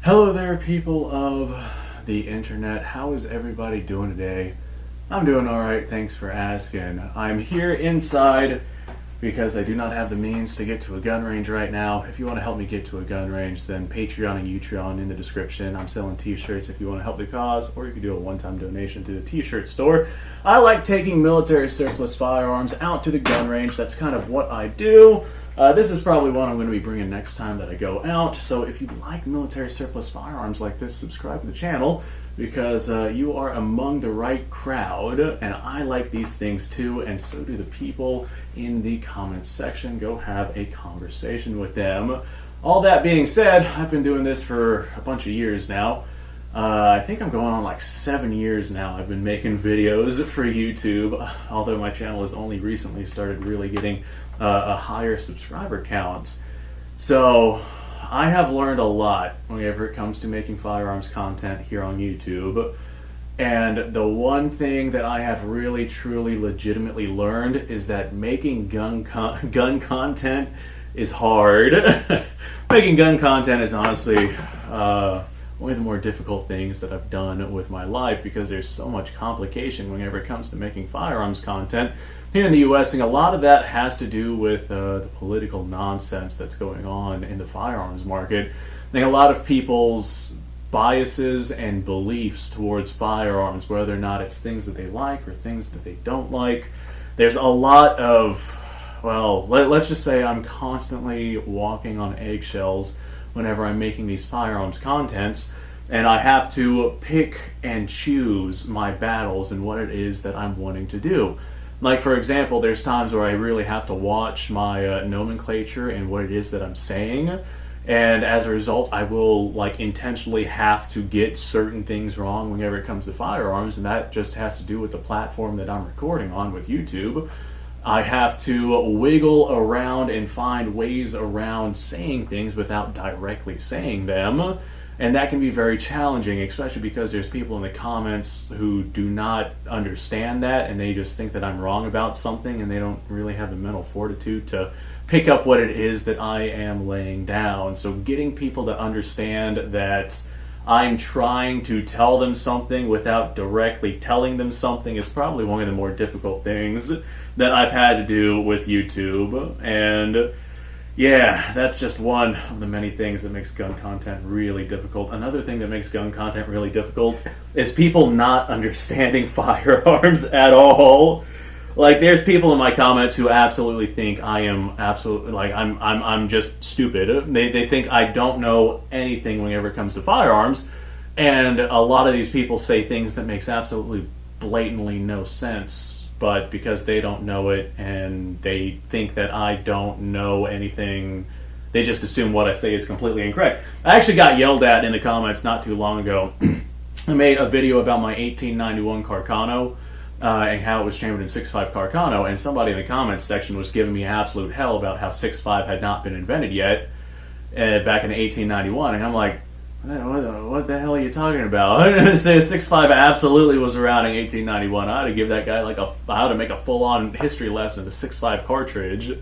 Hello there, people of the internet. How is everybody doing today? I'm doing alright, thanks for asking. I'm here inside because I do not have the means to get to a gun range right now. If you want to help me get to a gun range, then Patreon and Utreon in the description. I'm selling t-shirts if you want to help the cause, or you can do a one-time donation to the t-shirt store. I like taking military surplus firearms out to the gun range. That's kind of what I do. This is probably one I'm going to be bringing next time that I go out. So if you like military surplus firearms like this, subscribe to the channel because you are among the right crowd, and I like these things too, and so do the people in the comments section. Go have a conversation with them. All that being said, I've been doing this for a bunch of years now. I think I'm going on like 7 years now. I've been making videos for YouTube, although my channel has only recently started really getting a higher subscriber count. So I have learned a lot whenever it comes to making firearms content here on YouTube. And the one thing that I have really, truly, legitimately learned is that making gun content is hard. Making gun content is honestly one of the more difficult things that I've done with my life because there's so much complication whenever it comes to making firearms content. Here in the US, and a lot of that has to do with the political nonsense that's going on in the firearms market. I think a lot of people's biases and beliefs towards firearms, whether or not it's things that they like or things that they don't like. There's a lot of, well, let's just say I'm constantly walking on eggshells whenever I'm making these firearms contents, and I have to pick and choose my battles and what it is that I'm wanting to do. Like, for example, there's times where I really have to watch my nomenclature and what it is that I'm saying, and as a result, I will intentionally have to get certain things wrong whenever it comes to firearms, and that just has to do with the platform that I'm recording on with YouTube. I have to wiggle around and find ways around saying things without directly saying them, and that can be very challenging, especially because there's people in the comments who do not understand that, and they just think that I'm wrong about something, and they don't really have the mental fortitude to pick up what it is that I am laying down. So getting people to understand that I'm trying to tell them something without directly telling them something is probably one of the more difficult things that I've had to do with YouTube. And yeah, that's just one of the many things that makes gun content really difficult. Another thing that makes gun content really difficult is people not understanding firearms at all. Like, there's people in my comments who absolutely think I am absolutely, I'm just stupid. They think I don't know anything whenever it comes to firearms, and a lot of these people say things that makes absolutely blatantly no sense, but because they don't know it and they think that I don't know anything, they just assume what I say is completely incorrect. I actually got yelled at in the comments not too long ago. I made a video about my 1891 Carcano, and how it was chambered in 6.5 Carcano, and somebody in the comments section was giving me absolute hell about how 6.5 had not been invented yet back in 1891, and I'm like, what the hell are you talking about? I say 6.5 absolutely was around in 1891. I had to give that guy I had to make a full-on history lesson of the 6.5 cartridge,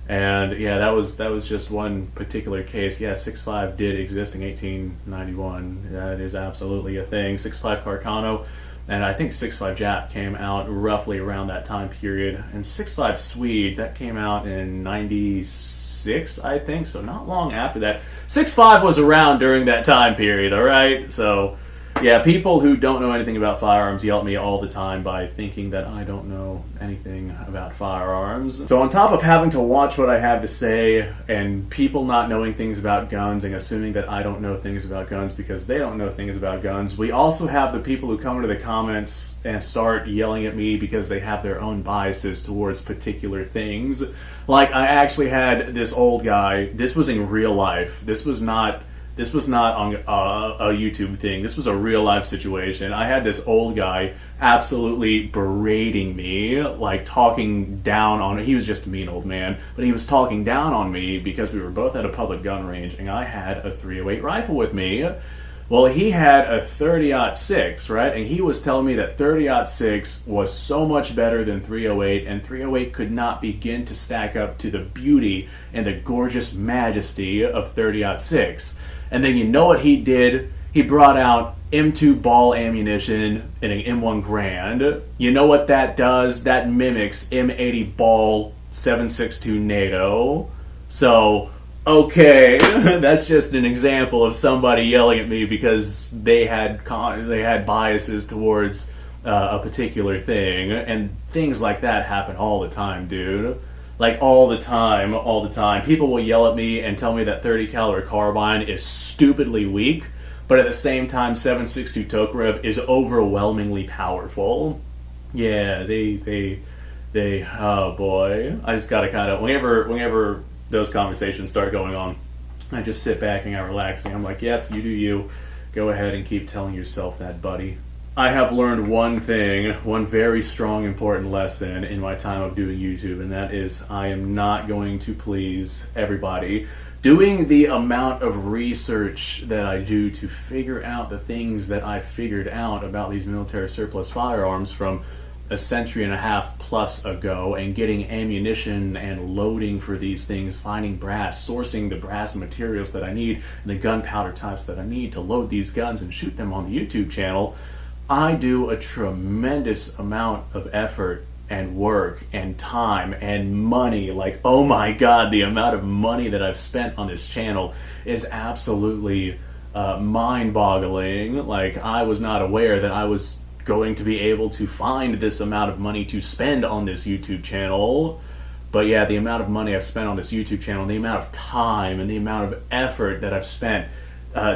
and yeah, that was just one particular case. Yeah, 6.5 did exist in 1891. That is absolutely a thing. 6.5 Carcano. And I think 6.5 Jap came out roughly around that time period. And 6.5 Swede, that came out in 96, I think, so not long after that. 6.5 was around during that time period, alright? So, yeah, people who don't know anything about firearms yell at me all the time by thinking that I don't know anything about firearms. So on top of having to watch what I have to say, and people not knowing things about guns and assuming that I don't know things about guns because they don't know things about guns, we also have the people who come into the comments and start yelling at me because they have their own biases towards particular things. Like, I actually had this old guy, this was in real life, this was not on a YouTube thing. This was a real-life situation. I had this old guy absolutely berating me, like talking down on me. He was just a mean old man, but he was talking down on me because we were both at a public gun range, and I had a .308 rifle with me. Well, he had a 30-06, right? And he was telling me that 30-06 was so much better than 308, and 308 could not begin to stack up to the beauty and the gorgeous majesty of 30-06. And then you know what he did? He brought out M2 ball ammunition in an M1 Grand. You know what that does? That mimics M80 ball 7.62 NATO. So, okay, that's just an example of somebody yelling at me because they had biases towards a particular thing, and things like that happen all the time, dude. Like all the time. People will yell at me and tell me that 30 caliber carbine is stupidly weak, but at the same time, 7.62 Tokarev is overwhelmingly powerful. Yeah, they. Oh boy, I just gotta kind of whenever those conversations start going on, I just sit back and I relax and I'm like, yep, you do you. Go ahead and keep telling yourself that, buddy. I have learned one thing, one very strong, important lesson in my time of doing YouTube, and that is I am not going to please everybody. Doing the amount of research that I do to figure out the things that I figured out about these military surplus firearms from a century and a half plus ago, and getting ammunition and loading for these things, finding brass, sourcing the brass and materials that I need, and the gunpowder types that I need to load these guns and shoot them on the YouTube channel, I do a tremendous amount of effort and work and time and money. Like, oh my god, the amount of money that I've spent on this channel is absolutely mind-boggling. Like, I was not aware that I was going to be able to find this amount of money to spend on this YouTube channel. But yeah, the amount of money I've spent on this YouTube channel, the amount of time and the amount of effort that I've spent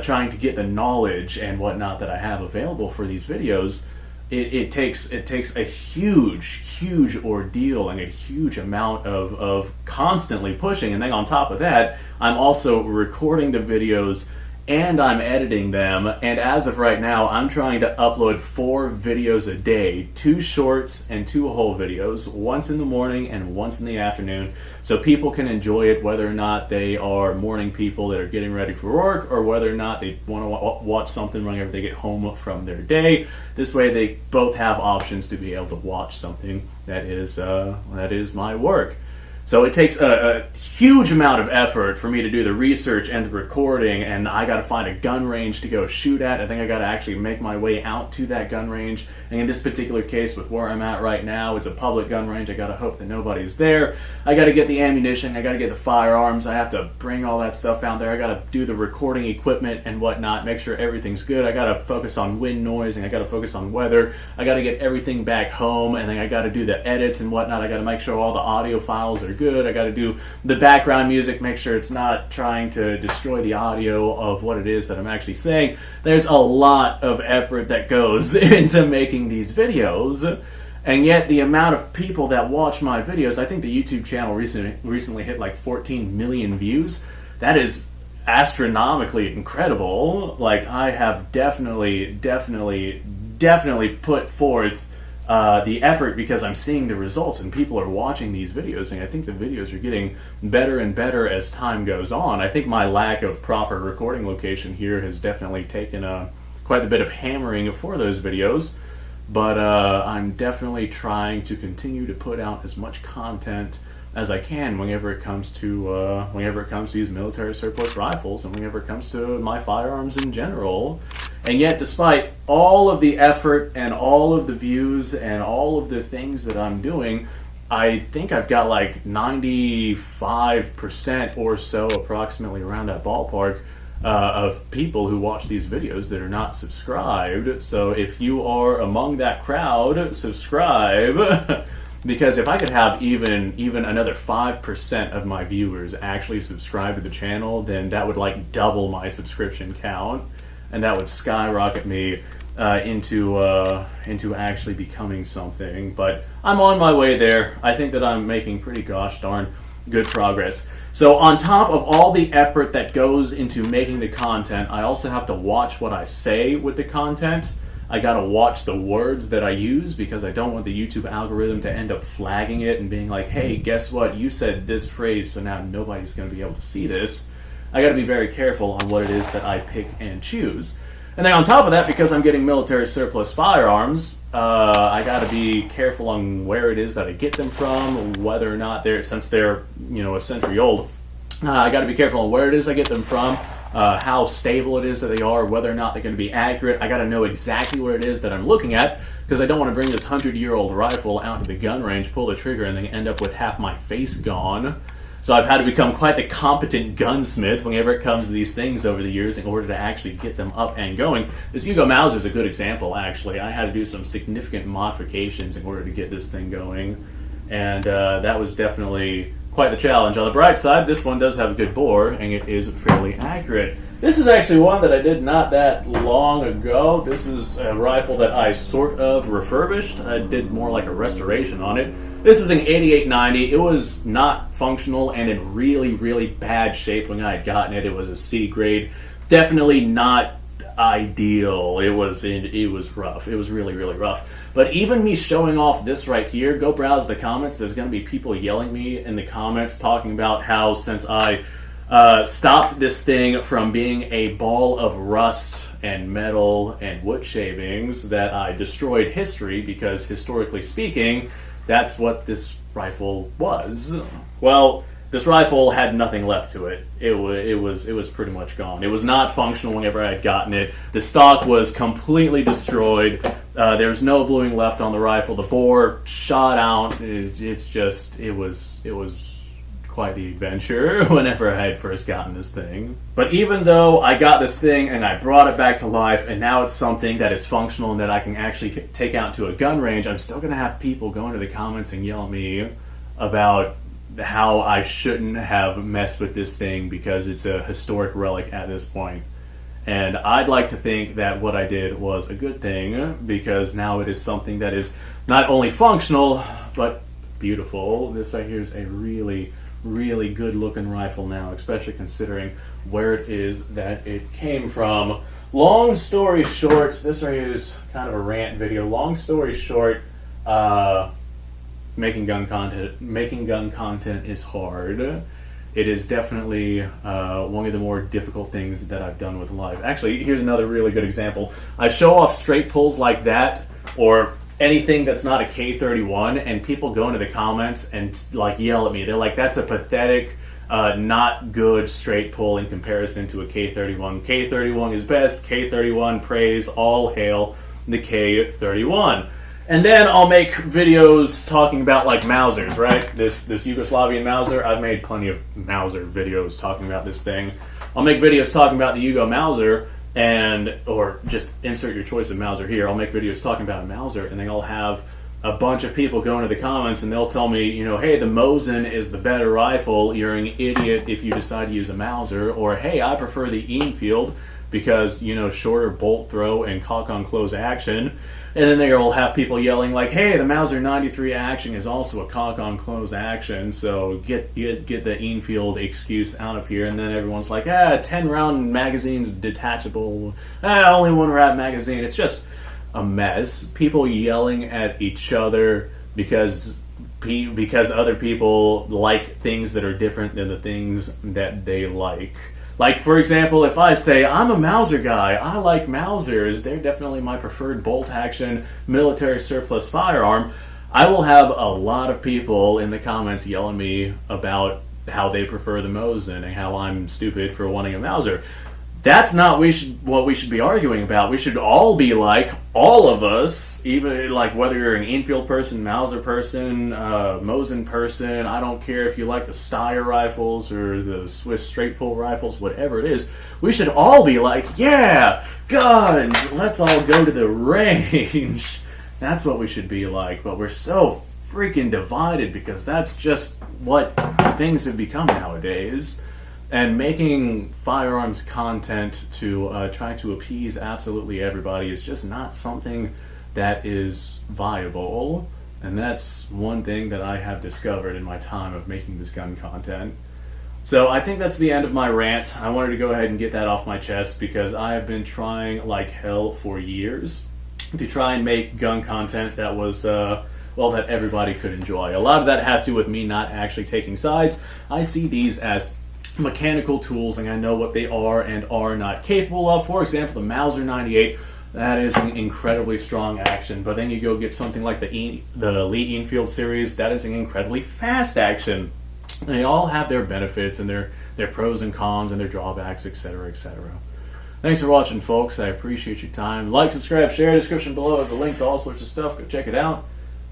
trying to get the knowledge and whatnot that I have available for these videos, it takes a huge ordeal and a huge amount of constantly pushing. And then on top of that, I'm also recording the videos and I'm editing them, and as of right now, I'm trying to upload 4 videos a day, 2 shorts and 2 whole videos, once in the morning and once in the afternoon, so people can enjoy it whether or not they are morning people that are getting ready for work, or whether or not they want to watch something whenever they get home from their day. This way they both have options to be able to watch something that is my work. So it takes a huge amount of effort for me to do the research and the recording, and I got to find a gun range to go shoot at. I think I got to actually make my way out to that gun range. And in this particular case, with where I'm at right now, it's a public gun range. I got to hope that nobody's there. I got to get the ammunition. I got to get the firearms. I have to bring all that stuff out there. I got to do the recording equipment and whatnot, make sure everything's good. I got to focus on wind noise, and I got to focus on weather. I got to get everything back home, and then I got to do the edits and whatnot. I got to make sure all the audio files are good. I got to do the background music, make sure it's not trying to destroy the audio of what it is that I'm actually saying. There's a lot of effort that goes into making these videos, and yet the amount of people that watch my videos, I think the YouTube channel recently hit like 14 million views. That is astronomically incredible. Like, I have definitely put forth the effort because I'm seeing the results and people are watching these videos, and I think the videos are getting better and better as time goes on. I think my lack of proper recording location here has definitely taken quite a bit of hammering for those videos, but I'm definitely trying to continue to put out as much content as I can whenever it comes to these military surplus rifles, and whenever it comes to my firearms in general. And yet, despite all of the effort and all of the views and all of the things that I'm doing, I think I've got like 95% or so, approximately around that ballpark, of people who watch these videos that are not subscribed. So if you are among that crowd, subscribe. Because if I could have even another 5% of my viewers actually subscribe to the channel, then that would like double my subscription count. And that would skyrocket me into actually becoming something. But I'm on my way there. I think that I'm making pretty gosh darn good progress. So on top of all the effort that goes into making the content, I also have to watch what I say with the content. I gotta watch the words that I use, because I don't want the YouTube algorithm to end up flagging it and being like, hey, guess what? You said this phrase, so now nobody's gonna be able to see this. I got to be very careful on what it is that I pick and choose. And then on top of that, because I'm getting military surplus firearms, I got to be careful on where it is that I get them from, whether or not since they're a century old. I got to be careful on where it is I get them from, how stable it is that they are, whether or not they're going to be accurate. I got to know exactly where it is that I'm looking at, because I don't want to bring this 100-year-old rifle out to the gun range, pull the trigger, and then end up with half my face gone. So I've had to become quite the competent gunsmith whenever it comes to these things over the years in order to actually get them up and going. This Hugo Mauser is a good example, actually. I had to do some significant modifications in order to get this thing going, and that was definitely quite the challenge. On the bright side, this one does have a good bore, and it is fairly accurate. This is actually one that I did not that long ago. This is a rifle that I sort of refurbished. I did more like a restoration on it. This is an 8890. It was not functional and in really, really bad shape when I had gotten it. It was a C grade. Definitely not ideal. It was rough. It was really, really rough. But even me showing off this right here, go browse the comments. There's going to be people yelling me in the comments talking about how since I stopped this thing from being a ball of rust and metal and wood shavings that I destroyed history, because historically speaking, that's what this rifle was. Well, this rifle had nothing left to it. It was pretty much gone. It was not functional whenever I had gotten it. The stock was completely destroyed. There was no bluing left on the rifle. The bore shot out. It was quite the adventure whenever I had first gotten this thing. But even though I got this thing and I brought it back to life, and now it's something that is functional and that I can actually take out to a gun range, I'm still going to have people go into the comments and yell at me about how I shouldn't have messed with this thing because it's a historic relic at this point. And I'd like to think that what I did was a good thing, because now it is something that is not only functional, but beautiful. This right here is a really, really good looking rifle now, especially considering where it is that it came from. Long story short, this right here is kind of a rant video. Long story short, making gun content is hard. It is definitely one of the more difficult things that I've done with life. Actually, here's another really good example. I show off straight pulls like that, or anything that's not a K31, and people go into the comments and like yell at me. They're like, that's a pathetic, not good straight pull in comparison to a K31. K31 is best. K31 praise, all hail the K31. And then I'll make videos talking about like Mausers, right? This Yugoslavian Mauser. I've made plenty of Mauser videos talking about this thing. I'll make videos talking about the Yugo Mauser, or just insert your choice of Mauser here. I'll make videos talking about a Mauser, and then I'll have a bunch of people go into the comments and they'll tell me, hey, the Mosin is the better rifle. You're an idiot if you decide to use a Mauser. Or, hey, I prefer the Enfield because, shorter bolt throw and cock on close action. And then they'll have people yelling like, hey, the Mauser 93 action is also a cock on close action, so get the Enfield excuse out of here. And then everyone's like, 10 round magazine's detachable, only 1 round magazine. It's just a mess. People yelling at each other because other people like things that are different than the things that they like. Like, for example, if I say, I'm a Mauser guy, I like Mausers, they're definitely my preferred bolt-action military surplus firearm, I will have a lot of people in the comments yelling me about how they prefer the Mosin and how I'm stupid for wanting a Mauser. That's not what we should be arguing about. We should all be like, all of us, even like whether you're an Enfield person, Mauser person, Mosin person, I don't care if you like the Steyr rifles or the Swiss straight pull rifles, whatever it is, we should all be like, yeah, guns, let's all go to the range. That's what we should be like, but we're so freaking divided because that's just what things have become nowadays. And making firearms content to try to appease absolutely everybody is just not something that is viable. And that's one thing that I have discovered in my time of making this gun content. So I think that's the end of my rant. I wanted to go ahead and get that off my chest because I have been trying like hell for years to try and make gun content that was, that everybody could enjoy. A lot of that has to do with me not actually taking sides. I see these as mechanical tools, and I know what they are and are not capable of. For example, the Mauser 98, that is an incredibly strong action. But then you go get something like the Lee Enfield series, that is an incredibly fast action. And they all have their benefits and their pros and cons and their drawbacks, etc., etc. Thanks for watching, folks. I appreciate your time. Like, subscribe, share. Description below has a link to all sorts of stuff. Go check it out.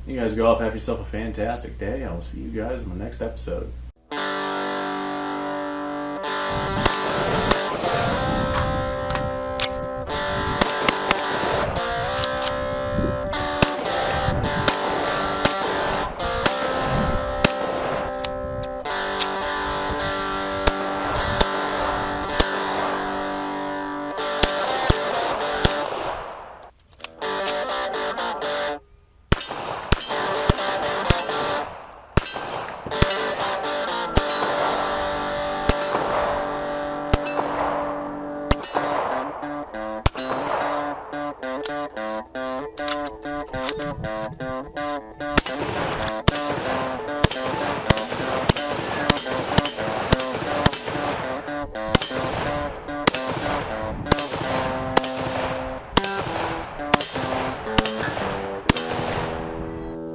You guys go off, have yourself a fantastic day. I will see you guys in the next episode.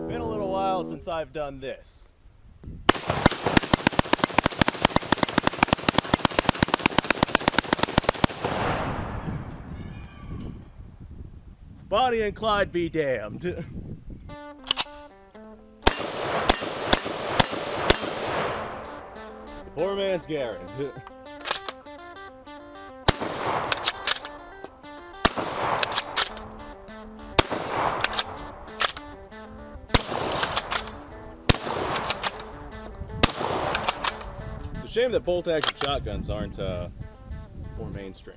Been a little while since I've done this. Bonnie and Clyde be damned. Poor man's Garen. It's a shame that bolt-action shotguns aren't more mainstream.